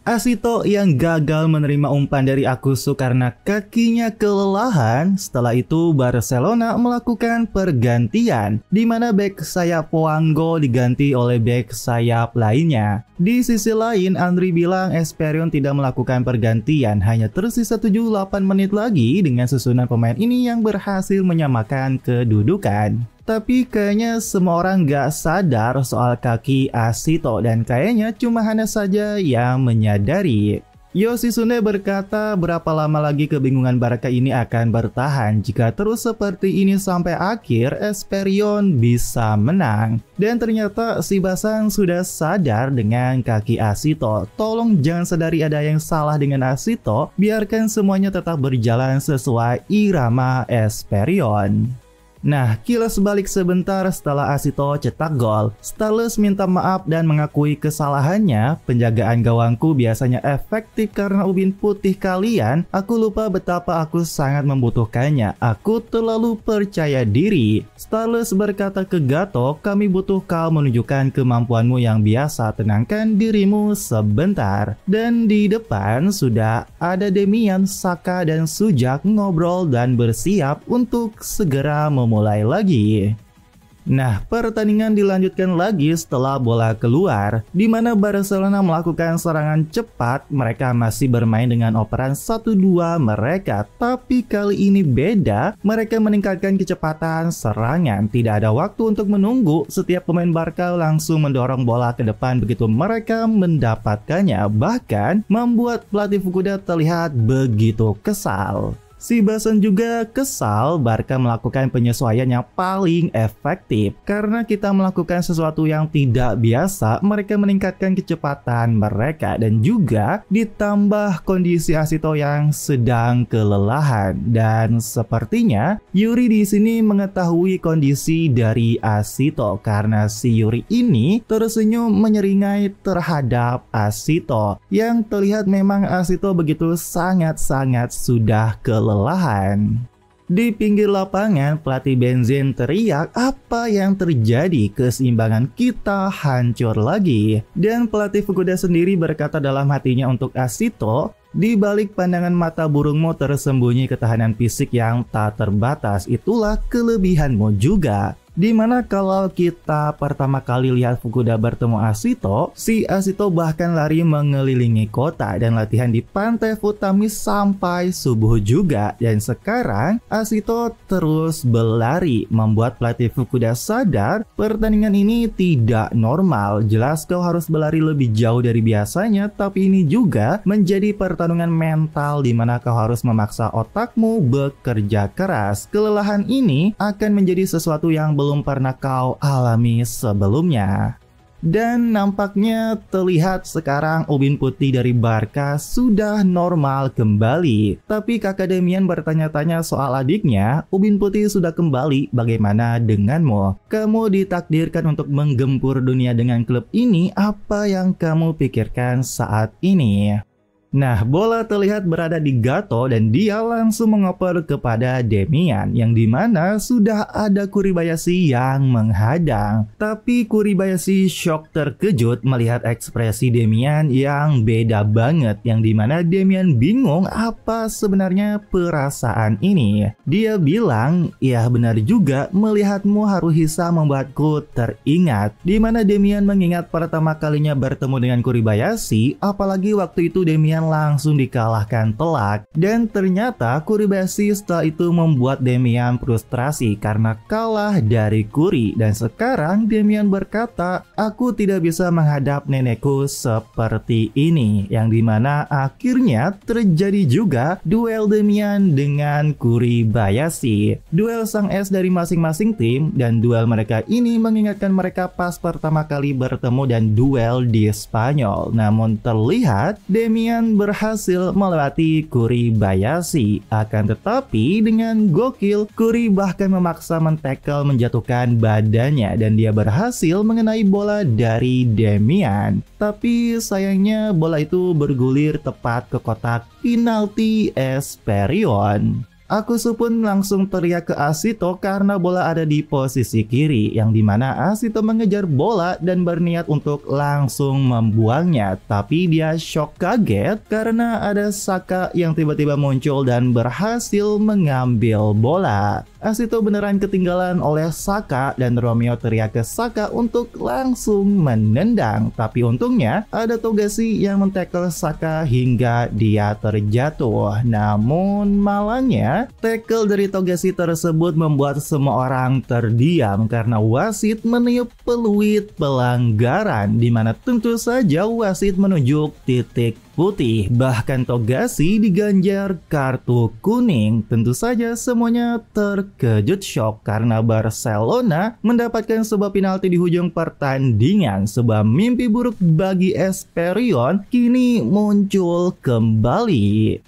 Asito yang gagal menerima umpan dari Akusu karena kakinya kelelahan. Setelah itu Barcelona melakukan pergantian di mana bek sayap Poanggo diganti oleh bek sayap lainnya. Di sisi lain, Andri bilang Esperion tidak melakukan pergantian, hanya tersisa 7-8 menit lagi dengan susunan pemain ini yang berhasil menyamakan kedudukan. Tapi kayaknya semua orang gak sadar soal kaki Asito dan kayaknya cuma Hana saja yang menyadari. Yoshitsune berkata berapa lama lagi kebingungan Barca ini akan bertahan. Jika terus seperti ini sampai akhir, Esperion bisa menang. Dan ternyata si Basan sudah sadar dengan kaki Asito. Tolong jangan sadari ada yang salah dengan Asito, biarkan semuanya tetap berjalan sesuai irama Esperion. Nah, kilas balik sebentar setelah Asito cetak gol. Stales minta maaf dan mengakui kesalahannya. Penjagaan gawangku biasanya efektif karena ubin putih kalian. Aku lupa betapa aku sangat membutuhkannya. Aku terlalu percaya diri. Stales berkata ke Gato, kami butuh kau menunjukkan kemampuanmu yang biasa. Tenangkan dirimu sebentar. Dan di depan sudah ada Demian, Saka, dan Sujak ngobrol dan bersiap untuk segera mulai lagi. Nah, pertandingan dilanjutkan lagi setelah bola keluar, di mana Barcelona melakukan serangan cepat. Mereka masih bermain dengan operan 1-2 mereka, tapi kali ini beda. Mereka meningkatkan kecepatan serangan, tidak ada waktu untuk menunggu. Setiap pemain Barca langsung mendorong bola ke depan begitu mereka mendapatkannya, bahkan membuat pelatih Fukuda terlihat begitu kesal. Si Basan juga kesal Barca melakukan penyesuaian yang paling efektif. Karena kita melakukan sesuatu yang tidak biasa, mereka meningkatkan kecepatan mereka dan juga ditambah kondisi Asito yang sedang kelelahan. Dan sepertinya Yuri di sini mengetahui kondisi dari Asito karena si Yuri ini tersenyum menyeringai terhadap Asito yang terlihat memang Asito begitu sangat-sangat sudah kelelahan. Di pinggir lapangan, pelatih Benzin teriak, apa yang terjadi? Keseimbangan kita hancur lagi. Dan pelatih Fukuda sendiri berkata dalam hatinya untuk Asito, di balik pandangan mata burungmu tersembunyi ketahanan fisik yang tak terbatas. Itulah kelebihanmu juga. Dimana kalau kita pertama kali lihat Fukuda bertemu Asito, si Asito bahkan lari mengelilingi kota dan latihan di pantai Futami sampai subuh juga. Dan sekarang Asito terus berlari, membuat pelatih Fukuda sadar pertandingan ini tidak normal. Jelas kau harus berlari lebih jauh dari biasanya, tapi ini juga menjadi pertarungan mental di mana kau harus memaksa otakmu bekerja keras. Kelelahan ini akan menjadi sesuatu yang belum pernah kau alami sebelumnya. Dan nampaknya terlihat sekarang ubin putih dari Barca sudah normal kembali. Tapi kakak Demian bertanya-tanya soal adiknya. Ubin putih sudah kembali, bagaimana denganmu? Kamu ditakdirkan untuk menggempur dunia dengan klub ini. Apa yang kamu pikirkan saat ini? Nah, bola terlihat berada di Gato dan dia langsung mengoper kepada Demian yang dimana sudah ada Kuribayashi yang menghadang. Tapi Kuribayashi shock terkejut melihat ekspresi Demian yang beda banget, yang dimana Demian bingung apa sebenarnya perasaan ini. Dia bilang, ya benar juga, melihatmu harus bisa membuatku teringat. Dimana Demian mengingat pertama kalinya bertemu dengan Kuribayashi, apalagi waktu itu Demian langsung dikalahkan telak. Dan ternyata Kuribayashi setelah itu membuat Demian frustrasi karena kalah dari Kuri. Dan sekarang Demian berkata, aku tidak bisa menghadap nenekku seperti ini. Yang dimana akhirnya terjadi juga duel Demian dengan Kuribayashi. Duel sang es dari masing-masing tim, dan duel mereka ini mengingatkan mereka pas pertama kali bertemu dan duel di Spanyol. Namun terlihat Demian berhasil melewati Kuribayashi. Akan tetapi dengan gokil, Kuri bahkan memaksa men-tackle menjatuhkan badannya dan dia berhasil mengenai bola dari Demian. Tapi sayangnya bola itu bergulir tepat ke kotak penalti Esperion. Akusu pun langsung teriak ke Ashito karena bola ada di posisi kiri, yang dimana Ashito mengejar bola dan berniat untuk langsung membuangnya. Tapi dia shock kaget karena ada Saka yang tiba-tiba muncul dan berhasil mengambil bola. Ashito beneran ketinggalan oleh Saka dan Romeo teriak ke Saka untuk langsung menendang. Tapi untungnya ada Togashi yang men-tackle Saka hingga dia terjatuh. Namun malangnya tackle dari Togashi tersebut membuat semua orang terdiam karena wasit meniup peluit pelanggaran, dimana tentu saja wasit menunjuk titik putih. Bahkan Togashi diganjar kartu kuning. Tentu saja semuanya terkejut shock karena Barcelona mendapatkan sebuah penalti di hujung pertandingan. Sebuah mimpi buruk bagi Esperion kini muncul kembali.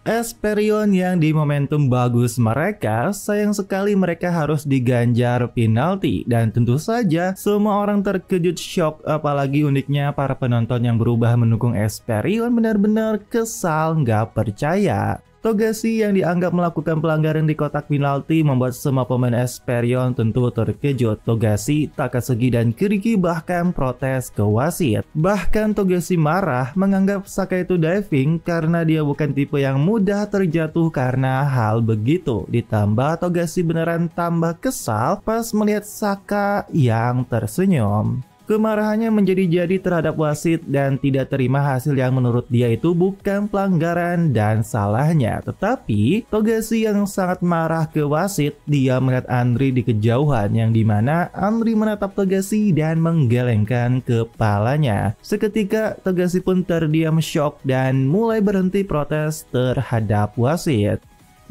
Esperion yang di momentum bagus mereka, sayang sekali mereka harus diganjar penalti. Dan tentu saja semua orang terkejut shock, apalagi uniknya para penonton yang berubah mendukung Esperion benar-benar kesal nggak percaya. Togashi yang dianggap melakukan pelanggaran di kotak penalti membuat semua pemain Esperion tentu terkejut. Togashi, Takasugi, dan Kiriki bahkan protes ke wasit. Bahkan Togashi marah menganggap Saka itu diving karena dia bukan tipe yang mudah terjatuh karena hal begitu. Ditambah Togashi beneran tambah kesal pas melihat Saka yang tersenyum. Kemarahannya menjadi-jadi terhadap wasit dan tidak terima hasil yang menurut dia itu bukan pelanggaran dan salahnya. Tetapi Togashi yang sangat marah ke wasit, dia melihat Andri di kejauhan, yang dimana Andri menatap Togashi dan menggelengkan kepalanya. Seketika Togashi pun terdiam shock dan mulai berhenti protes terhadap wasit.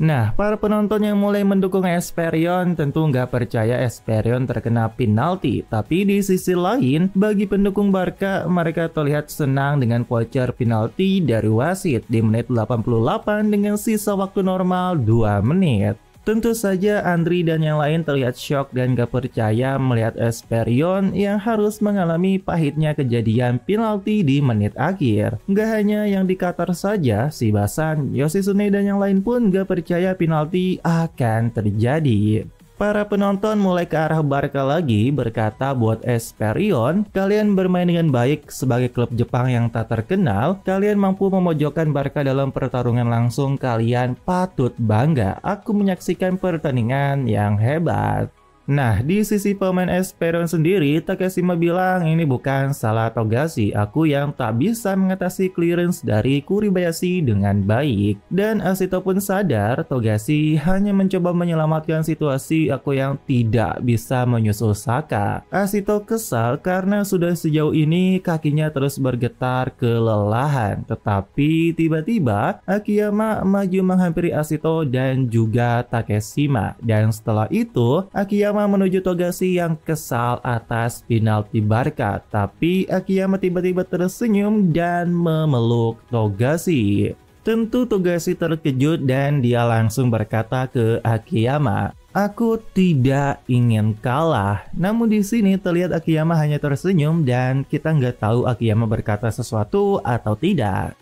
Nah, para penonton yang mulai mendukung Esperion tentu nggak percaya Esperion terkena penalti. Tapi di sisi lain, bagi pendukung Barca, mereka terlihat senang dengan voucher penalti dari wasit di menit 88 dengan sisa waktu normal 2 menit. Tentu saja Andri dan yang lain terlihat shock dan gak percaya melihat Esperion yang harus mengalami pahitnya kejadian penalti di menit akhir. Gak hanya yang di Qatar saja, si Basan, Yoshitsune, dan yang lain pun gak percaya penalti akan terjadi. Para penonton mulai ke arah Barca lagi, berkata buat Esperion, kalian bermain dengan baik sebagai klub Jepang yang tak terkenal, kalian mampu memojokkan Barca dalam pertarungan langsung, kalian patut bangga. Aku menyaksikan pertandingan yang hebat. Nah, di sisi pemain Esperion sendiri, Takashima bilang ini bukan salah Togashi, aku yang tak bisa mengatasi clearance dari Kuribayashi dengan baik. Dan Ashito pun sadar Togashi hanya mencoba menyelamatkan situasi, aku yang tidak bisa menyusul Saka. Ashito kesal karena sudah sejauh ini kakinya terus bergetar kelelahan. Tetapi tiba-tiba Akiyama maju menghampiri Ashito dan juga Takashima. Dan setelah itu Akiyama menuju Togashi yang kesal atas penalti Barca. Tapi Akiyama tiba-tiba tersenyum dan memeluk Togashi. Tentu Togashi terkejut dan dia langsung berkata ke Akiyama, aku tidak ingin kalah. Namun di sini terlihat Akiyama hanya tersenyum dan kita nggak tahu Akiyama berkata sesuatu atau tidak.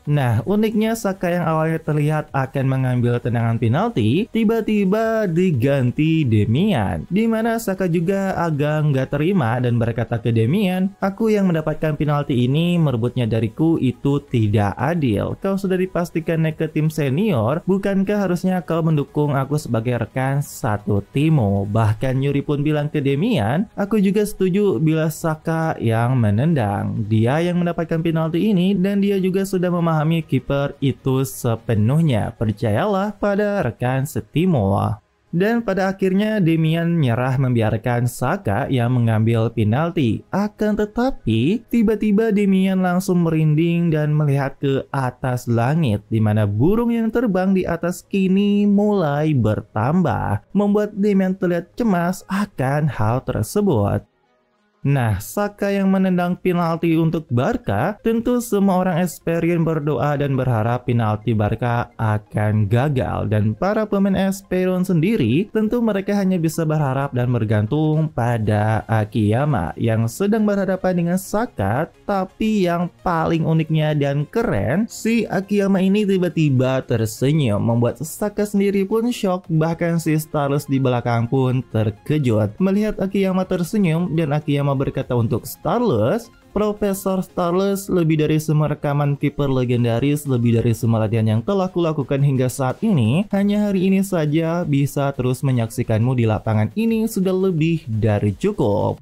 Nah, uniknya Saka yang awalnya terlihat akan mengambil tendangan penalti, tiba-tiba diganti Demian. Dimana Saka juga agak nggak terima dan berkata ke Demian, aku yang mendapatkan penalti ini, merebutnya dariku itu tidak adil. Kau sudah dipastikan naik ke tim senior, bukankah harusnya kau mendukung aku sebagai rekan satu timmu? Bahkan Yuri pun bilang ke Demian, aku juga setuju bila Saka yang menendang. Dia yang mendapatkan penalti ini dan dia juga sudah memahami kiper itu sepenuhnya. Percayalah pada rekan setimu. Dan pada akhirnya Demian nyerah membiarkan Saka yang mengambil penalti. Akan tetapi tiba-tiba Demian langsung merinding dan melihat ke atas langit, di mana burung yang terbang di atas kini mulai bertambah, membuat Demian terlihat cemas akan hal tersebut. Nah, Saka yang menendang penalti untuk Barca, tentu semua orang Esperion berdoa dan berharap penalti Barca akan gagal. Dan para pemain Esperion sendiri, tentu mereka hanya bisa berharap dan bergantung pada Akiyama yang sedang berhadapan dengan Saka. Tapi yang paling uniknya dan keren, si Akiyama ini tiba-tiba tersenyum, membuat Saka sendiri pun shock. Bahkan si Starless di belakang pun terkejut melihat Akiyama tersenyum, dan Akiyama berkata untuk Starless, Profesor Starless, lebih dari semua rekaman kiper legendaris, lebih dari semua latihan yang telah kulakukan hingga saat ini, hanya hari ini saja bisa terus menyaksikanmu di lapangan ini sudah lebih dari cukup.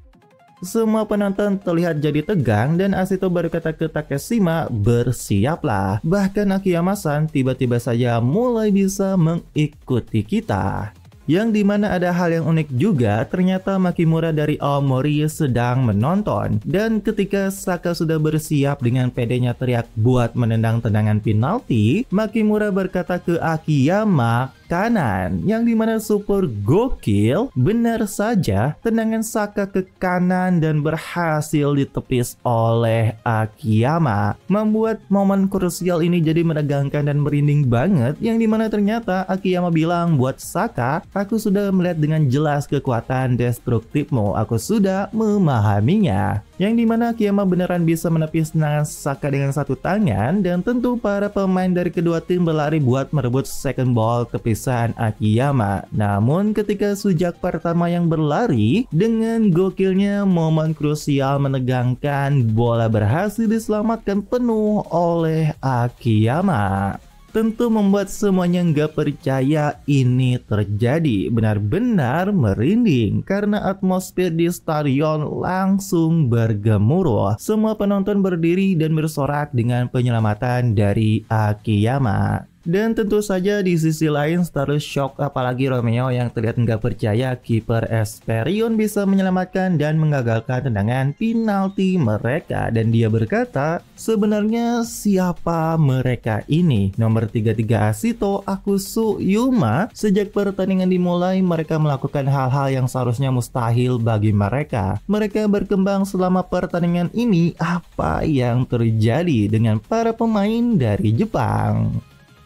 Semua penonton terlihat jadi tegang dan Asito berkata ke Takeshima, bersiaplah. Bahkan Akiyama-san tiba-tiba saja mulai bisa mengikuti kita. Yang dimana ada hal yang unik juga, ternyata Makimura dari Aomori sedang menonton. Dan ketika Saka sudah bersiap dengan pedenya teriak buat menendang tendangan penalti, Makimura berkata ke Akiyama, kanan, yang dimana super gokil. Benar saja, tendangan Saka ke kanan dan berhasil ditepis oleh Akiyama, membuat momen krusial ini jadi menegangkan dan merinding banget. Yang dimana ternyata Akiyama bilang buat Saka, aku sudah melihat dengan jelas kekuatan destruktifmu, aku sudah memahaminya. Yang dimana Akiyama beneran bisa menepis tendangan Saka dengan satu tangan, dan tentu para pemain dari kedua tim berlari buat merebut second ball tepisan Akiyama. Namun ketika sujak pertama yang berlari, dengan gokilnya momen krusial menegangkan, bola berhasil diselamatkan penuh oleh Akiyama. Tentu membuat semuanya nggak percaya ini terjadi. Benar-benar merinding karena atmosfer di stadion langsung bergemuruh. Semua penonton berdiri dan bersorak dengan penyelamatan dari Akiyama. Dan tentu saja di sisi lain Starless shock, apalagi Romeo yang terlihat nggak percaya kiper Esperion bisa menyelamatkan dan mengagalkan tendangan penalti mereka. Dan dia berkata, sebenarnya siapa mereka ini? Nomor 33 Asito, Akusu, Yuma. Sejak pertandingan dimulai, mereka melakukan hal-hal yang seharusnya mustahil bagi mereka. Mereka berkembang selama pertandingan ini. Apa yang terjadi dengan para pemain dari Jepang?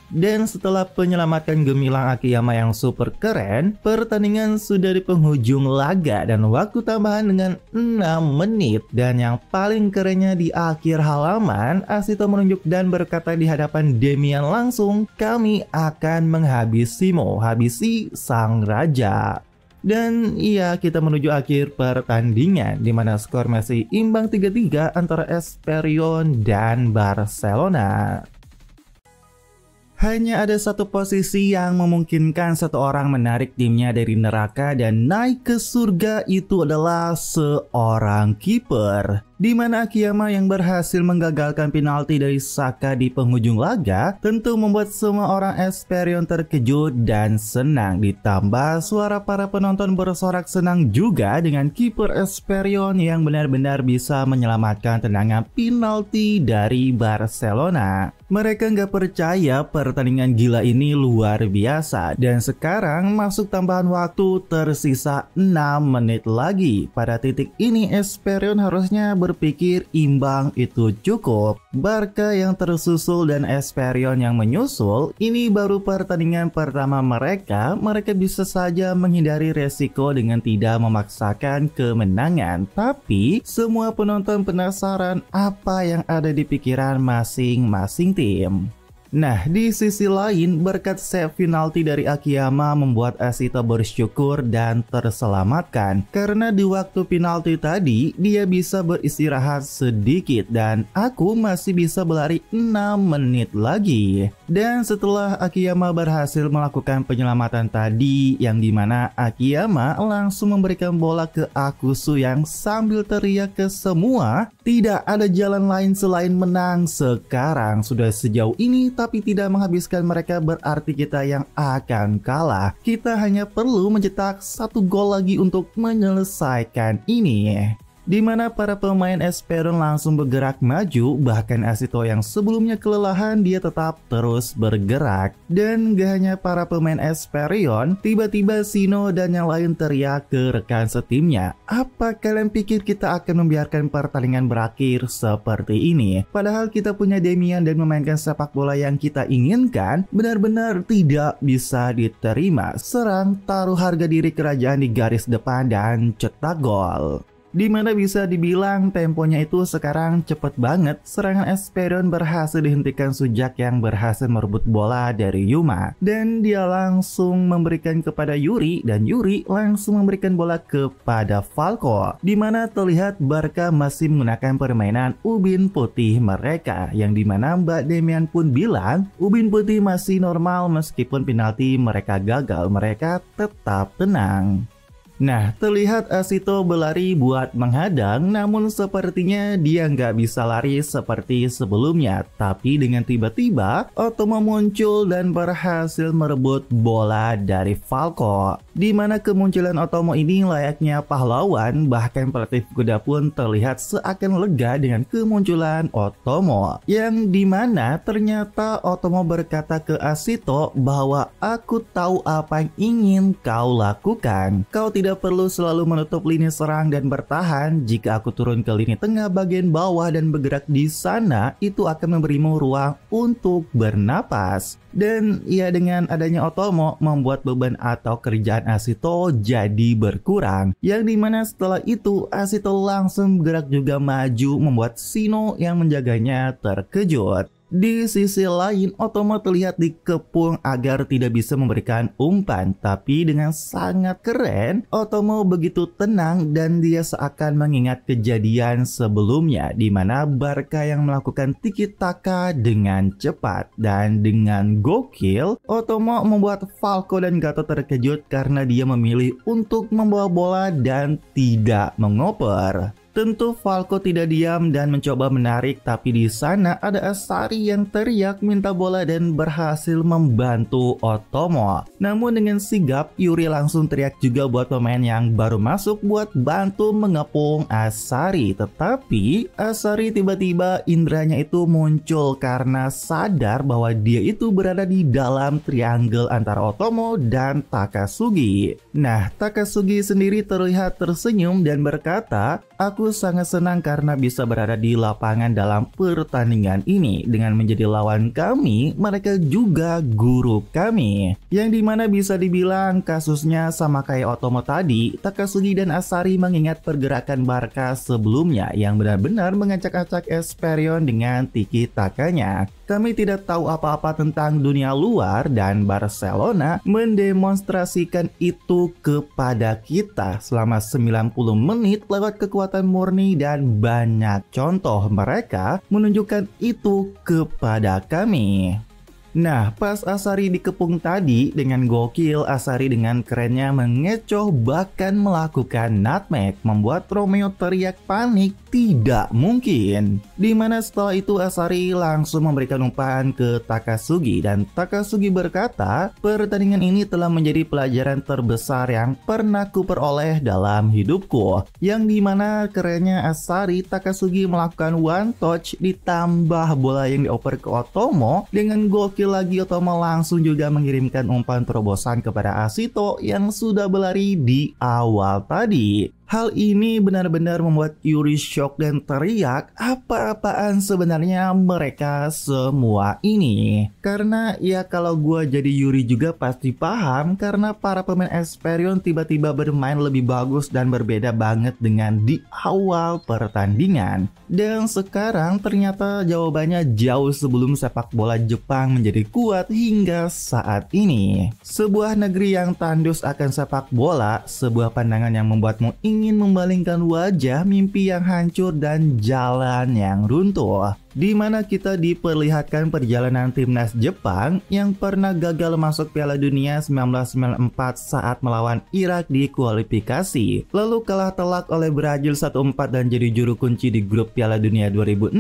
Dan setelah penyelamatan gemilang Akiyama yang super keren, pertandingan sudah di penghujung laga dan waktu tambahan dengan 6 menit. Dan yang paling kerennya di akhir halaman, Asito menunjuk dan berkata di hadapan Demian langsung, kami akan menghabisimu, habisi sang raja. Dan iya, kita menuju akhir pertandingan di mana skor masih imbang 3-3 antara Esperion dan Barcelona. Hanya ada satu posisi yang memungkinkan satu orang menarik timnya dari neraka dan naik ke surga, itu adalah seorang kiper. Di mana Akiyama yang berhasil menggagalkan penalti dari Saka di penghujung laga tentu membuat semua orang Esperion terkejut dan senang. Ditambah suara para penonton bersorak senang juga dengan kiper Esperion yang benar-benar bisa menyelamatkan tendangan penalti dari Barcelona. Mereka nggak percaya pertandingan gila ini luar biasa. Dan sekarang masuk tambahan waktu, tersisa 6 menit lagi. Pada titik ini Esperion harusnya berpikir imbang itu cukup. Barca yang tersusul dan Esperion yang menyusul, ini baru pertandingan pertama mereka. Mereka bisa saja menghindari resiko dengan tidak memaksakan kemenangan. Tapi semua penonton penasaran apa yang ada di pikiran masing-masing tim. Nah, di sisi lain, berkat save penalti dari Akiyama membuat Asito bersyukur dan terselamatkan. Karena di waktu penalti tadi, dia bisa beristirahat sedikit dan aku masih bisa berlari 6 menit lagi. Dan setelah Akiyama berhasil melakukan penyelamatan tadi, yang dimana Akiyama langsung memberikan bola ke Akusu yang sambil teriak ke semua, tidak ada jalan lain selain menang. Sekarang sudah sejauh ini tapi tidak menghabiskan mereka, berarti kita yang akan kalah. Kita hanya perlu mencetak 1 gol lagi untuk menyelesaikan ini. di mana para pemain Esperon langsung bergerak maju, bahkan Asito yang sebelumnya kelelahan dia tetap terus bergerak. Dan gak hanya para pemain Esperion, tiba-tiba Shino dan yang lain teriak ke rekan setimnya, "Apa kalian pikir kita akan membiarkan pertandingan berakhir seperti ini? Padahal kita punya Damian dan memainkan sepak bola yang kita inginkan." Benar-benar tidak bisa diterima. Serang, taruh harga diri kerajaan di garis depan dan cetak gol. Dimana bisa dibilang temponya itu sekarang cepet banget. Serangan Esperion berhasil dihentikan Sujak yang berhasil merebut bola dari Yuma. Dan dia langsung memberikan kepada Yuri, dan Yuri langsung memberikan bola kepada Falco. Dimana terlihat Barca masih menggunakan permainan ubin putih mereka. Yang dimana Mbak Damian pun bilang ubin putih masih normal meskipun penalti mereka gagal, mereka tetap tenang. Nah, terlihat Asito berlari buat menghadang, namun sepertinya dia nggak bisa lari seperti sebelumnya. Tapi dengan tiba-tiba, Otomo muncul dan berhasil merebut bola dari Falco. Di mana kemunculan Otomo ini layaknya pahlawan, bahkan pelatih kuda pun terlihat seakan lega dengan kemunculan Otomo. Yang dimana ternyata Otomo berkata ke Asito bahwa aku tahu apa yang ingin kau lakukan. Kau tidak perlu selalu menutup lini serang dan bertahan. Jika aku turun ke lini tengah bagian bawah dan bergerak di sana, itu akan memberimu ruang untuk bernapas. Dan ya, dengan adanya Otomo membuat beban atau kerjaan Asito jadi berkurang. Yang dimana setelah itu Asito langsung bergerak juga maju, membuat Shino yang menjaganya terkejut. Di sisi lain, Otomo terlihat dikepung agar tidak bisa memberikan umpan. Tapi dengan sangat keren, Otomo begitu tenang dan dia seakan mengingat kejadian sebelumnya di mana Barca yang melakukan tiki taka dengan cepat. Dan dengan gokil, Otomo membuat Falco dan Gato terkejut karena dia memilih untuk membawa bola dan tidak mengoper. Tentu Falco tidak diam dan mencoba menarik, tapi di sana ada Asari yang teriak minta bola dan berhasil membantu Otomo. Namun dengan sigap, Yuri langsung teriak juga buat pemain yang baru masuk buat bantu mengepung Asari. Tetapi Asari tiba-tiba indranya itu muncul karena sadar bahwa dia itu berada di dalam triangle antara Otomo dan Takasugi. Nah, Takasugi sendiri terlihat tersenyum dan berkata, "Aku sangat senang karena bisa berada di lapangan dalam pertandingan ini. Dengan menjadi lawan kami, mereka juga guru kami." Yang dimana bisa dibilang kasusnya sama kayak Otomo tadi, Takasugi dan Asari mengingat pergerakan Barca sebelumnya yang benar-benar mengacak-acak Esperion dengan tiki takanya. Kami tidak tahu apa-apa tentang dunia luar dan Barcelona mendemonstrasikan itu kepada kita selama 90 menit lewat kekuatan murni dan banyak contoh mereka menunjukkan itu kepada kami. Nah, pas Asari dikepung tadi, dengan gokil Asari dengan kerennya mengecoh bahkan melakukan nutmeg, membuat Romeo teriak panik, tidak mungkin. Dimana setelah itu Asari langsung memberikan umpan ke Takasugi dan Takasugi berkata, "Pertandingan ini telah menjadi pelajaran terbesar yang pernah kuperoleh dalam hidupku." Yang dimana kerennya Asari, Takasugi melakukan one touch ditambah bola yang dioper ke Otomo. Dengan gokil lagi Otomo langsung juga mengirimkan umpan terobosan kepada Asito yang sudah berlari di awal tadi. Hal ini benar-benar membuat Yuri shock dan teriak, apa-apaan sebenarnya mereka semua ini. Karena ya kalau gua jadi Yuri juga pasti paham, karena para pemain Esperion tiba-tiba bermain lebih bagus dan berbeda banget dengan di awal pertandingan. Dan sekarang ternyata jawabannya jauh sebelum sepak bola Jepang menjadi kuat hingga saat ini. Sebuah negeri yang tandus akan sepak bola, sebuah pandangan yang membuatmu ingin membalingkan wajah, mimpi yang hancur dan jalan yang runtuh. di mana kita diperlihatkan perjalanan timnas Jepang yang pernah gagal masuk Piala Dunia 1994 saat melawan Irak di kualifikasi, lalu kalah telak oleh Brazil 1-4 dan jadi juru kunci di grup Piala Dunia 2006,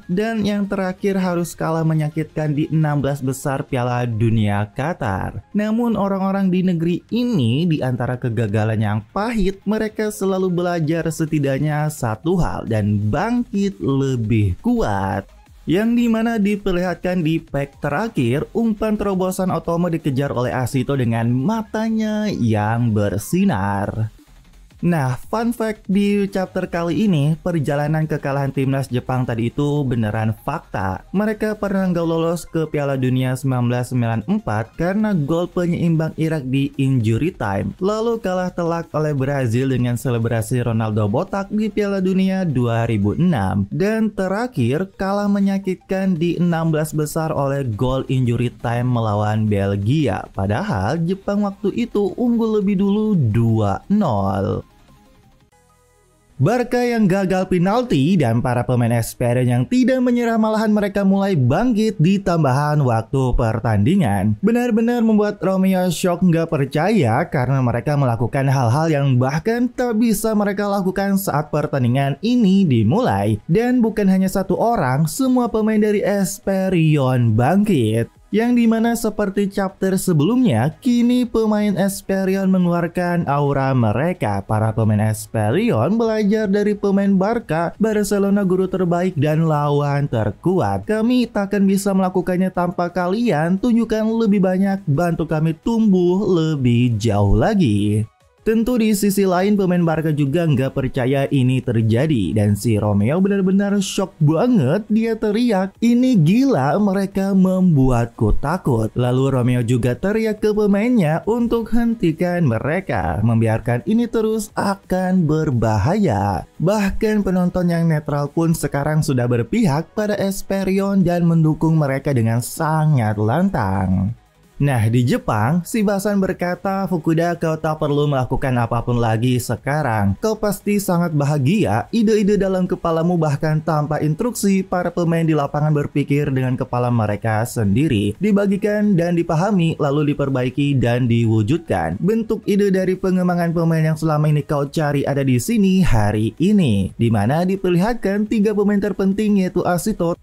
dan yang terakhir harus kalah menyakitkan di 16 besar Piala Dunia Qatar. Namun orang-orang di negeri ini, di antara kegagalan yang pahit, mereka selalu belajar setidaknya satu hal dan bangkit lebih kuat. Yang dimana diperlihatkan di pack terakhir, umpan terobosan Otomo dikejar oleh Ashito dengan matanya yang bersinar. Nah, fun fact di chapter kali ini, perjalanan kekalahan timnas Jepang tadi itu beneran fakta. Mereka pernah nggak lolos ke Piala Dunia 1994 karena gol penyeimbang Irak di injury time, lalu kalah telak oleh Brazil dengan selebrasi Ronaldo botak di Piala Dunia 2006, dan terakhir kalah menyakitkan di 16 besar oleh gol injury time melawan Belgia. Padahal Jepang waktu itu unggul lebih dulu 2-0. Barca yang gagal penalti dan para pemain Esperion yang tidak menyerah, malahan mereka mulai bangkit di tambahan waktu pertandingan. Benar-benar membuat Romeo shock nggak percaya karena mereka melakukan hal-hal yang bahkan tak bisa mereka lakukan saat pertandingan ini dimulai. Dan bukan hanya satu orang, semua pemain dari Esperion bangkit. Yang dimana seperti chapter sebelumnya, kini pemain Esperion mengeluarkan aura mereka. Para pemain Esperion belajar dari pemain Barca, Barcelona guru terbaik dan lawan terkuat. Kami takkan bisa melakukannya tanpa kalian, tunjukkan lebih banyak, bantu kami tumbuh lebih jauh lagi. Tentu di sisi lain pemain Barca juga nggak percaya ini terjadi, dan si Romeo benar-benar shock banget. Dia teriak, "Ini gila, mereka membuatku takut." Lalu Romeo juga teriak ke pemainnya untuk hentikan mereka. Membiarkan ini terus akan berbahaya. Bahkan penonton yang netral pun sekarang sudah berpihak pada Esperion dan mendukung mereka dengan sangat lantang. Nah, di Jepang, si Basan berkata, "Fukuda, kau tak perlu melakukan apapun lagi sekarang. Kau pasti sangat bahagia. Ide-ide dalam kepalamu bahkan tanpa instruksi, para pemain di lapangan berpikir dengan kepala mereka sendiri. Dibagikan dan dipahami, lalu diperbaiki dan diwujudkan. Bentuk ide dari pengembangan pemain yang selama ini kau cari ada di sini hari ini." Dimana diperlihatkan 3 pemain terpenting yaitu Ashito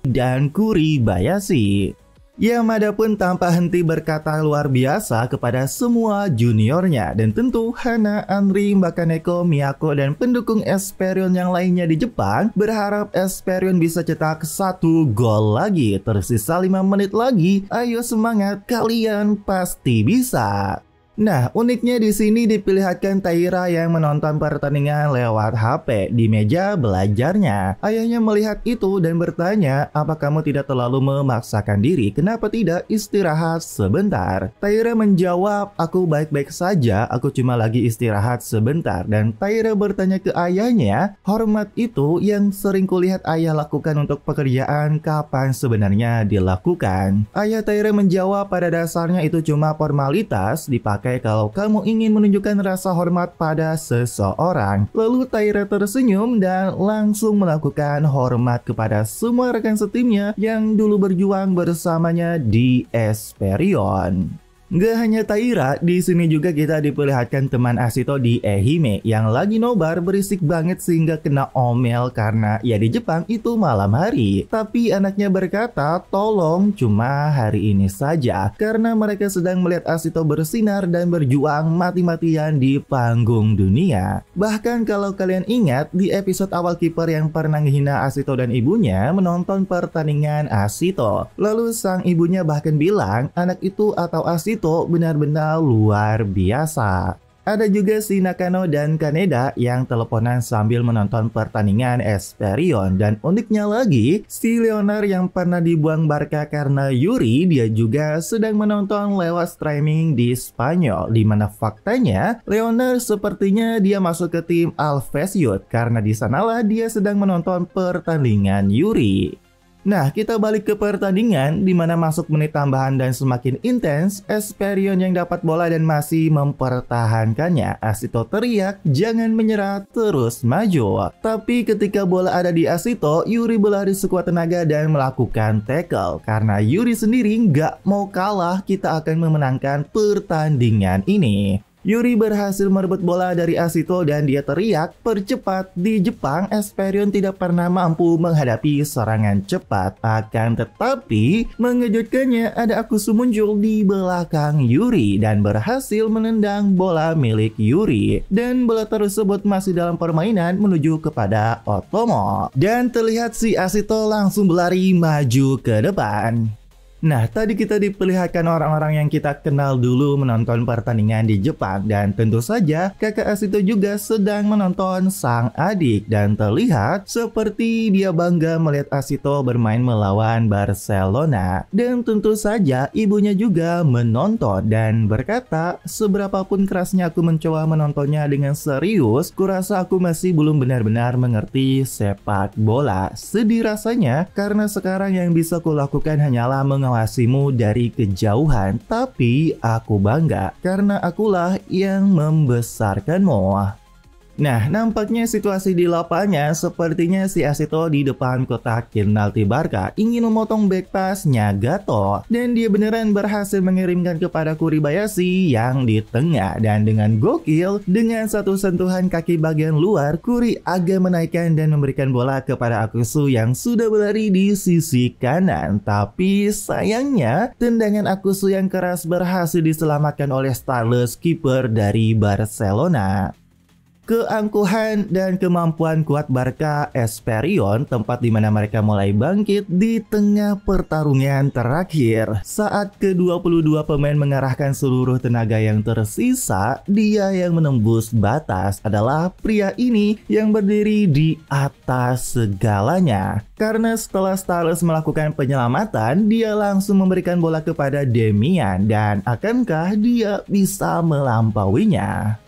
dan Kuribayashi. Yamada pun tanpa henti berkata luar biasa kepada semua juniornya, dan tentu Hana, Anri, Bakaneko, Miyako, dan pendukung Esperion yang lainnya di Jepang berharap Esperion bisa cetak 1 gol lagi. Tersisa 5 menit lagi, ayo semangat, kalian pasti bisa. Nah, uniknya di sini diperlihatkan Taira yang menonton pertandingan lewat HP di meja belajarnya. Ayahnya melihat itu dan bertanya, "Apa kamu tidak terlalu memaksakan diri? Kenapa tidak istirahat sebentar?" Taira menjawab, "Aku baik-baik saja, aku cuma lagi istirahat sebentar." Dan Taira bertanya ke ayahnya, hormat itu yang sering kulihat ayah lakukan untuk pekerjaan kapan sebenarnya dilakukan? Ayah Taira menjawab, "Pada dasarnya itu cuma formalitas dipakai kalau kamu ingin menunjukkan rasa hormat pada seseorang." Lalu Taira tersenyum dan langsung melakukan hormat kepada semua rekan setimnya yang dulu berjuang bersamanya di Esperion. Gak hanya Taira, di sini juga kita diperlihatkan teman Ashito di Ehime yang lagi nobar berisik banget sehingga kena omel karena ya di Jepang itu malam hari. Tapi anaknya berkata, "Tolong cuma hari ini saja," karena mereka sedang melihat Ashito bersinar dan berjuang mati-matian di panggung dunia. Bahkan kalau kalian ingat di episode awal Kiper yang pernah menghina Ashito dan ibunya menonton pertandingan Ashito. Lalu sang ibunya bahkan bilang anak itu atau Ashito benar-benar luar biasa. Ada juga si Nakano dan Kaneda yang teleponan sambil menonton pertandingan Esperion. Dan uniknya lagi, si Leonard yang pernah dibuang Barca karena Yuri, dia juga sedang menonton lewat streaming di Spanyol. Dimana faktanya, Leonard sepertinya dia masuk ke tim Alves Youth karena di sanalah dia sedang menonton pertandingan Yuri. Nah, kita balik ke pertandingan di mana masuk menit tambahan dan semakin intens, Esperion yang dapat bola dan masih mempertahankannya. Asito teriak, "Jangan menyerah, terus maju." Tapi ketika bola ada di Asito, Yuri berlari sekuat tenaga dan melakukan tackle. Karena Yuri sendiri nggak mau kalah, kita akan memenangkan pertandingan ini. Yuri berhasil merebut bola dari Asito dan dia teriak, "Percepat." Di Jepang, Esperion tidak pernah mampu menghadapi serangan cepat. Akan tetapi, mengejutkannya ada Akusu muncul di belakang Yuri dan berhasil menendang bola milik Yuri. Dan bola tersebut masih dalam permainan menuju kepada Otomo. Dan terlihat si Asito langsung berlari maju ke depan. Nah, tadi kita diperlihatkan orang-orang yang kita kenal dulu menonton pertandingan di Jepang. Dan tentu saja kakak Asito juga sedang menonton sang adik. Dan terlihat seperti dia bangga melihat Asito bermain melawan Barcelona. Dan tentu saja ibunya juga menonton dan berkata, "Seberapapun kerasnya aku mencoba menontonnya dengan serius, kurasa aku masih belum benar-benar mengerti sepak bola. Sedih rasanya karena sekarang yang bisa kulakukan hanyalah mengawasimu dari kejauhan, tapi aku bangga karena akulah yang membesarkanmu." Nah, nampaknya situasi di lapangan sepertinya si Asito di depan kotak penalti Barca ingin memotong back pass-nya Gato. Dan dia beneran berhasil mengirimkan kepada Kuribayashi yang di tengah. Dan dengan gokil, dengan satu sentuhan kaki bagian luar, Kuri agak menaikkan dan memberikan bola kepada Akusu yang sudah berlari di sisi kanan. Tapi sayangnya, tendangan Akusu yang keras berhasil diselamatkan oleh Starless, kiper dari Barcelona. Keangkuhan dan kemampuan kuat Barca Esperion, tempat di mana mereka mulai bangkit di tengah pertarungan terakhir. Saat ke-22 pemain mengarahkan seluruh tenaga yang tersisa, dia yang menembus batas adalah pria ini yang berdiri di atas segalanya. Karena setelah Starless melakukan penyelamatan, dia langsung memberikan bola kepada Demian. Dan akankah dia bisa melampauinya?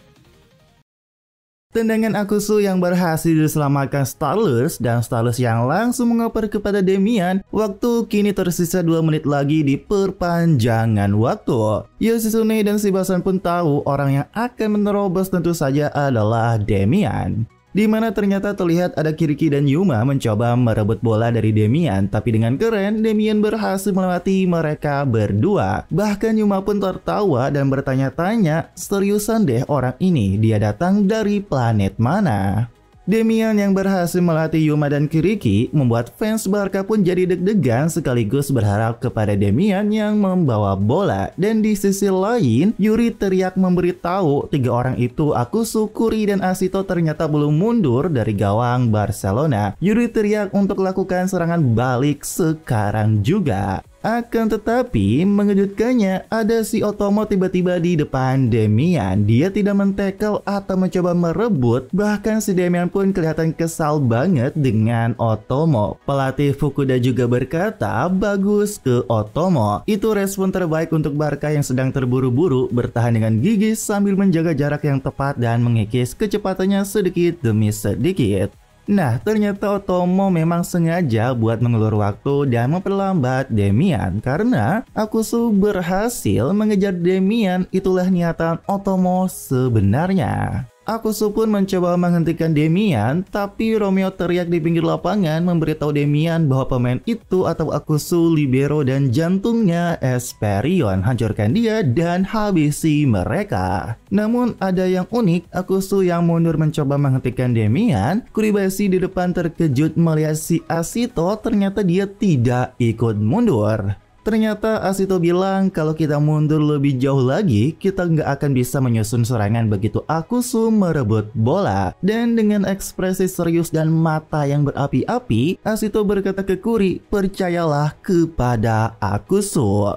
Tendangan Akusu yang berhasil diselamatkan Starless dan Starless yang langsung mengoper kepada Demian. Waktu kini tersisa 2 menit lagi di perpanjangan waktu. Yoshitsune dan Shibasan pun tahu orang yang akan menerobos tentu saja adalah Demian. Di mana ternyata terlihat ada Kiriki dan Yuma mencoba merebut bola dari Demian. Tapi dengan keren, Demian berhasil melewati mereka berdua. Bahkan Yuma pun tertawa dan bertanya-tanya, "Seriusan deh orang ini, dia datang dari planet mana?" Demian yang berhasil melatih Yuma dan Kiriki membuat fans Barca pun jadi deg-degan sekaligus berharap kepada Demian yang membawa bola. Dan di sisi lain, Yuri teriak memberitahu 3 orang itu, Akusu, Kuri, dan Asito ternyata belum mundur dari gawang Barcelona. Yuri teriak untuk lakukan serangan balik sekarang juga. Akan tetapi, mengejutkannya ada si Otomo tiba-tiba di depan Demian. Dia tidak men-tackle atau mencoba merebut, bahkan si Demian pun kelihatan kesal banget dengan Otomo. Pelatih Fukuda juga berkata, "Bagus ke Otomo. Itu respon terbaik untuk Barca yang sedang terburu-buru, bertahan dengan gigih sambil menjaga jarak yang tepat dan mengikis kecepatannya sedikit demi sedikit." Nah, ternyata Otomo memang sengaja buat mengulur waktu dan memperlambat Demian karena Akusu berhasil mengejar Demian. Itulah niatan Otomo sebenarnya. Akusu pun mencoba menghentikan Demian, tapi Romeo teriak di pinggir lapangan memberitahu Demian bahwa pemain itu atau Akusu libero dan jantungnya Esperion. Hancurkan dia dan habisi mereka. Namun ada yang unik, Akusu yang mundur mencoba menghentikan Demian. Kuribayashi di depan terkejut melihat si Asito, ternyata dia tidak ikut mundur. Ternyata Asito bilang kalau kita mundur lebih jauh lagi, kita nggak akan bisa menyusun serangan begitu Akusu merebut bola. Dan dengan ekspresi serius dan mata yang berapi-api, Asito berkata ke Kuri, "Percayalah kepada Akusu."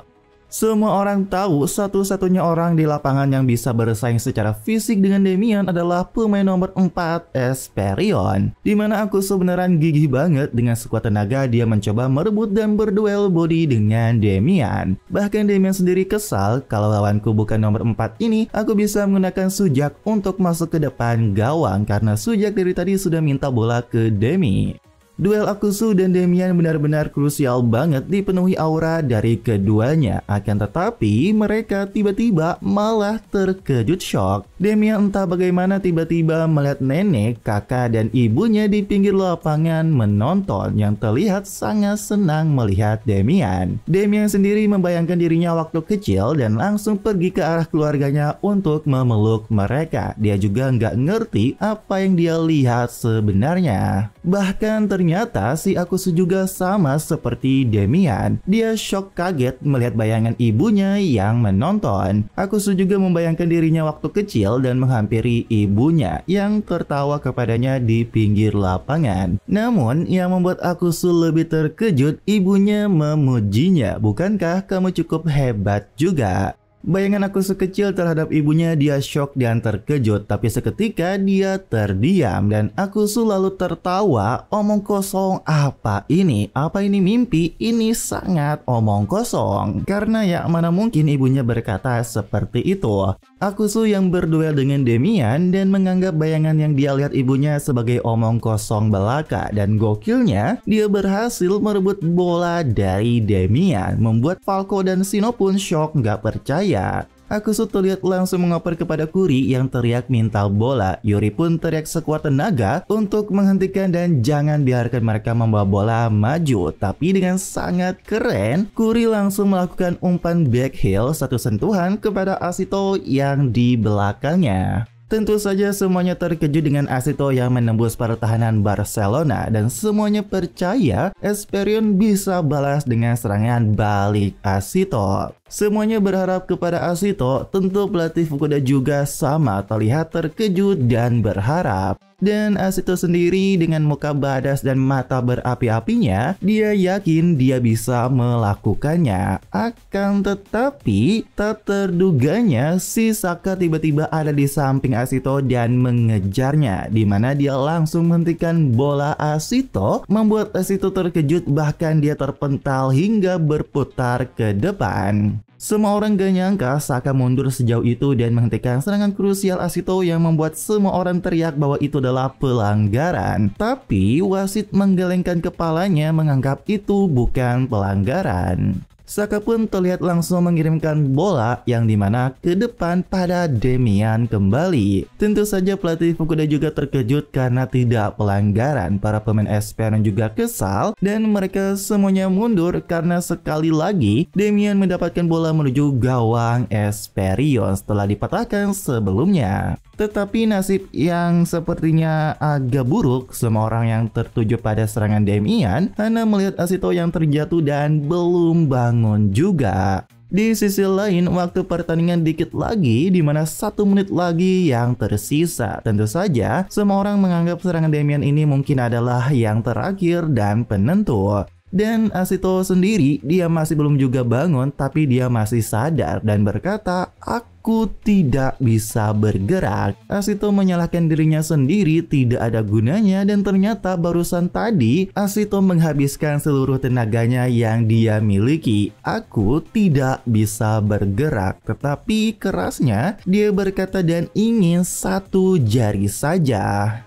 Semua orang tahu satu-satunya orang di lapangan yang bisa bersaing secara fisik dengan Demian adalah pemain nomor 4 Esperion. Dimana Akusu beneran gigih banget dengan sekuat tenaga dia mencoba merebut dan berduel body dengan Demian. Bahkan Demian sendiri kesal, "Kalau lawanku bukan nomor 4 ini, aku bisa menggunakan Sujak untuk masuk ke depan gawang karena Sujak dari tadi sudah minta bola ke Demi." Duel Akusu dan Damian benar-benar krusial banget dipenuhi aura dari keduanya. Akan tetapi mereka tiba-tiba malah terkejut shock. Damian entah bagaimana tiba-tiba melihat nenek, kakak, dan ibunya di pinggir lapangan menonton yang terlihat sangat senang melihat Damian. Damian sendiri membayangkan dirinya waktu kecil dan langsung pergi ke arah keluarganya untuk memeluk mereka. Dia juga nggak ngerti apa yang dia lihat sebenarnya. Bahkan ternyata si Akusu juga sama seperti Damian. Dia shock kaget melihat bayangan ibunya yang menonton. Akusu juga membayangkan dirinya waktu kecil dan menghampiri ibunya yang tertawa kepadanya di pinggir lapangan. Namun yang membuat Akusu lebih terkejut, ibunya memujinya. Bukankah kamu cukup hebat juga? Bayangan Akusu kecil terhadap ibunya, dia shock dan terkejut, tapi seketika dia terdiam dan Akusu lalu tertawa. Omong kosong apa ini? Apa ini mimpi? Ini sangat omong kosong. Karena ya mana mungkin ibunya berkata seperti itu. Akusu yang berduel dengan Damian dan menganggap bayangan yang dia lihat ibunya sebagai omong kosong belaka, dan gokilnya dia berhasil merebut bola dari Damian, membuat Falco dan Shino pun shock nggak percaya. Akusu terlihat langsung mengoper kepada Kuri yang teriak minta bola. Yuri pun teriak sekuat tenaga untuk menghentikan dan jangan biarkan mereka membawa bola maju. Tapi dengan sangat keren, Kuri langsung melakukan umpan back heel satu sentuhan kepada Ashito yang di belakangnya. Tentu saja semuanya terkejut dengan Ashito yang menembus pertahanan Barcelona dan semuanya percaya Esperion bisa balas dengan serangan balik Ashito. Semuanya berharap kepada Ashito, tentu pelatih Fukuda juga sama terlihat terkejut dan berharap. Dan Ashito sendiri dengan muka badas dan mata berapi-apinya, dia yakin dia bisa melakukannya. Akan tetapi, tak terduganya si Saka tiba-tiba ada di samping Ashito dan mengejarnya, di mana dia langsung menghentikan bola Ashito, membuat Ashito terkejut bahkan dia terpental hingga berputar ke depan. Semua orang gak nyangka Saka mundur sejauh itu dan menghentikan serangan krusial Ashito yang membuat semua orang teriak bahwa itu adalah pelanggaran. Tapi wasit menggelengkan kepalanya menganggap itu bukan pelanggaran. Saka pun terlihat langsung mengirimkan bola yang dimana ke depan pada Damian kembali. Tentu saja pelatih Fukuda juga terkejut karena tidak pelanggaran. Para pemain Esperion juga kesal dan mereka semuanya mundur karena sekali lagi Damian mendapatkan bola menuju gawang Esperion setelah dipatahkan sebelumnya. Tetapi nasib yang sepertinya agak buruk, semua orang yang tertuju pada serangan Damian hanya melihat Ashito yang terjatuh dan belum bangun juga. Di sisi lain, waktu pertandingan dikit lagi, di mana 1 menit lagi yang tersisa. Tentu saja, semua orang menganggap serangan Damian ini mungkin adalah yang terakhir dan penentu. Dan Ashito sendiri, dia masih belum juga bangun, tapi dia masih sadar dan berkata, "Aku tidak bisa bergerak." Ashito menyalahkan dirinya sendiri, tidak ada gunanya, dan ternyata barusan tadi Ashito menghabiskan seluruh tenaganya yang dia miliki. "Aku tidak bisa bergerak." Tetapi kerasnya dia berkata dan ingin 1 jari saja.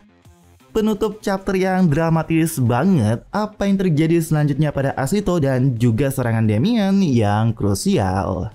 Penutup chapter yang dramatis banget. Apa yang terjadi selanjutnya pada Ashito dan juga serangan Damian yang krusial.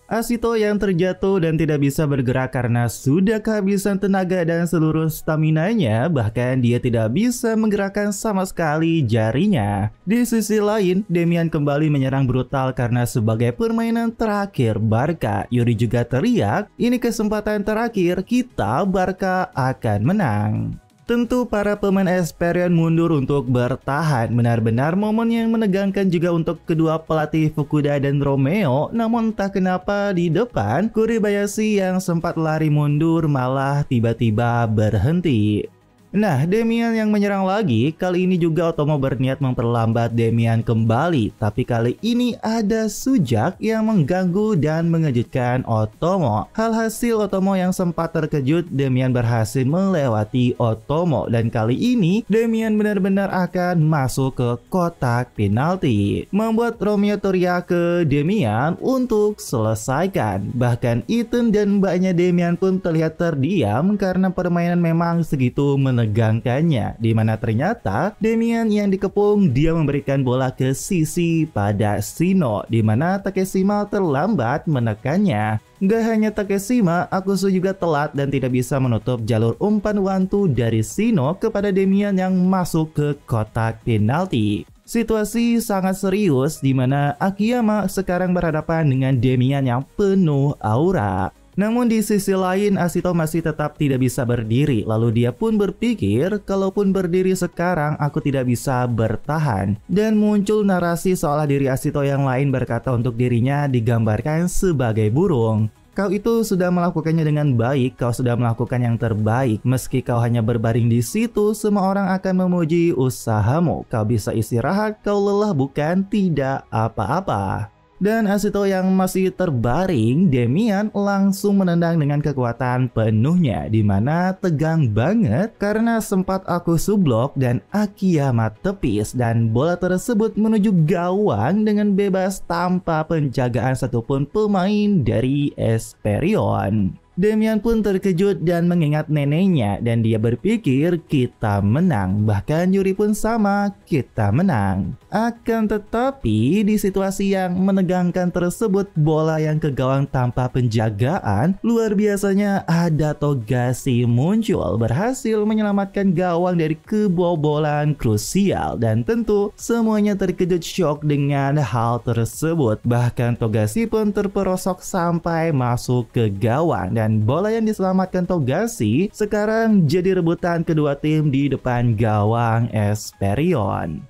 Ashito yang terjatuh dan tidak bisa bergerak karena sudah kehabisan tenaga dan seluruh staminanya, bahkan dia tidak bisa menggerakkan sama sekali jarinya. Di sisi lain, Damian kembali menyerang brutal karena sebagai permainan terakhir Barca. Yuri juga teriak, "Ini kesempatan terakhir kita, Barca akan menang." Tentu para pemain Esperion mundur untuk bertahan. Benar-benar momen yang menegangkan juga untuk kedua pelatih Fukuda dan Romeo. Namun entah kenapa di depan, Kuribayashi yang sempat lari mundur malah tiba-tiba berhenti. Nah, Damian yang menyerang lagi. Kali ini juga Otomo berniat memperlambat Damian kembali. Tapi kali ini ada Sujak yang mengganggu dan mengejutkan Otomo. Hasil Otomo yang sempat terkejut, Damian berhasil melewati Otomo. Dan kali ini Damian benar-benar akan masuk ke kotak penalti, membuat Romeo teriak ke Damian untuk selesaikan. Bahkan Ethan dan mbaknya Damian pun terlihat terdiam karena permainan memang segitu menegangkan. menegangkannya, di mana ternyata Damian yang dikepung dia memberikan bola ke sisi pada Shino, di mana Takeshima terlambat menekannya. Gak hanya Takeshima, Akusu juga telat dan tidak bisa menutup jalur umpan wantu dari Shino kepada Damian yang masuk ke kotak penalti. Situasi sangat serius di mana Akiyama sekarang berhadapan dengan Damian yang penuh aura. Namun di sisi lain Ashito masih tetap tidak bisa berdiri, lalu dia pun berpikir kalaupun berdiri sekarang aku tidak bisa bertahan. Dan muncul narasi seolah diri Ashito yang lain berkata untuk dirinya digambarkan sebagai burung. Kau itu sudah melakukannya dengan baik, kau sudah melakukan yang terbaik. Meski kau hanya berbaring di situ, semua orang akan memuji usahamu. Kau bisa istirahat, kau lelah bukan? Tidak apa-apa. Dan Ashito yang masih terbaring, Damian langsung menendang dengan kekuatan penuhnya, di mana tegang banget karena sempat Akusu blok dan Akiyama tepis, dan bola tersebut menuju gawang dengan bebas tanpa penjagaan satupun pemain dari Esperion. Damian pun terkejut dan mengingat neneknya dan dia berpikir kita menang. Bahkan Yuri pun sama, kita menang. Akan tetapi di situasi yang menegangkan tersebut, bola yang ke gawang tanpa penjagaan, luar biasanya ada Togashi muncul berhasil menyelamatkan gawang dari kebobolan krusial, dan tentu semuanya terkejut syok dengan hal tersebut. Bahkan Togashi pun terperosok sampai masuk ke gawang dan bola yang diselamatkan Togashi sekarang jadi rebutan kedua tim di depan gawang Esperion.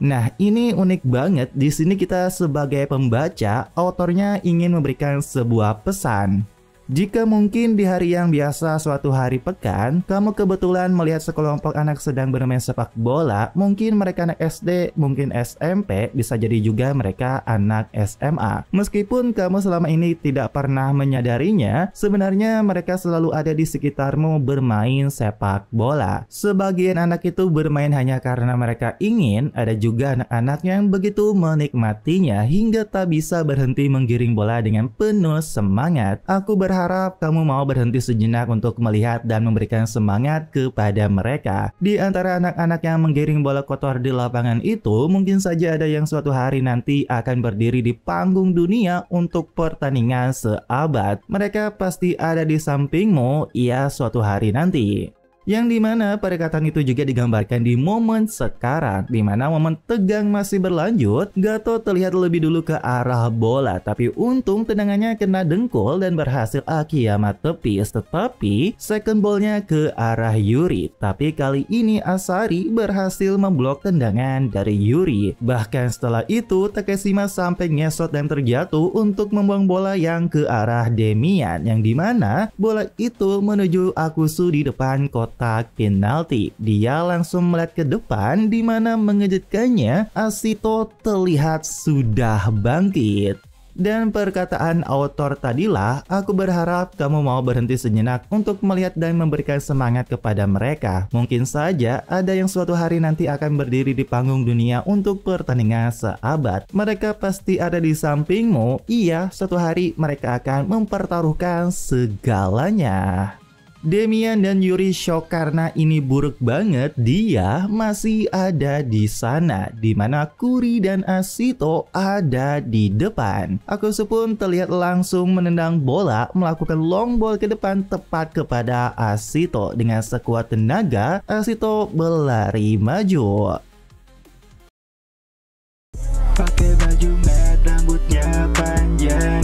Nah, ini unik banget. Di sini kita sebagai pembaca, autornya ingin memberikan sebuah pesan. Jika mungkin di hari yang biasa suatu hari pekan, kamu kebetulan melihat sekelompok anak sedang bermain sepak bola, mungkin mereka anak SD, mungkin SMP, bisa jadi juga mereka anak SMA. Meskipun kamu selama ini tidak pernah menyadarinya, sebenarnya mereka selalu ada di sekitarmu bermain sepak bola. Sebagian anak itu bermain hanya karena mereka ingin, ada juga anak-anak yang begitu menikmatinya hingga tak bisa berhenti menggiring bola dengan penuh semangat. Aku berharap kamu mau berhenti sejenak untuk melihat dan memberikan semangat kepada mereka. Di antara anak-anak yang menggiring bola kotor di lapangan itu, mungkin saja ada yang suatu hari nanti akan berdiri di panggung dunia untuk pertandingan seabad. Mereka pasti ada di sampingmu, ya suatu hari nanti. Yang dimana perkataan itu juga digambarkan di momen sekarang, dimana momen tegang masih berlanjut. Gato terlihat lebih dulu ke arah bola, tapi untung tendangannya kena dengkul dan berhasil Akiyama tepis. Tetapi second ballnya ke arah Yuri, tapi kali ini Asari berhasil memblok tendangan dari Yuri. Bahkan setelah itu Takeshima sampai ngesot dan terjatuh untuk membuang bola yang ke arah Damian, yang dimana bola itu menuju Akusu di depan kotak penalti. Dia langsung melihat ke depan, di mana mengejutkannya Ashito terlihat sudah bangkit. Dan perkataan autor tadilah, aku berharap kamu mau berhenti sejenak untuk melihat dan memberikan semangat kepada mereka. Mungkin saja ada yang suatu hari nanti akan berdiri di panggung dunia untuk pertandingan seabad. Mereka pasti ada di sampingmu. Iya, suatu hari mereka akan mempertaruhkan segalanya. Damian dan Yuri shock karena ini buruk banget. Dia masih ada di sana, di mana Kuri dan Ashito ada di depan. Akusu pun terlihat langsung menendang bola, melakukan long ball ke depan tepat kepada Ashito. Dengan sekuat tenaga, Ashito berlari maju. Pakai baju merah, rambutnya panjang,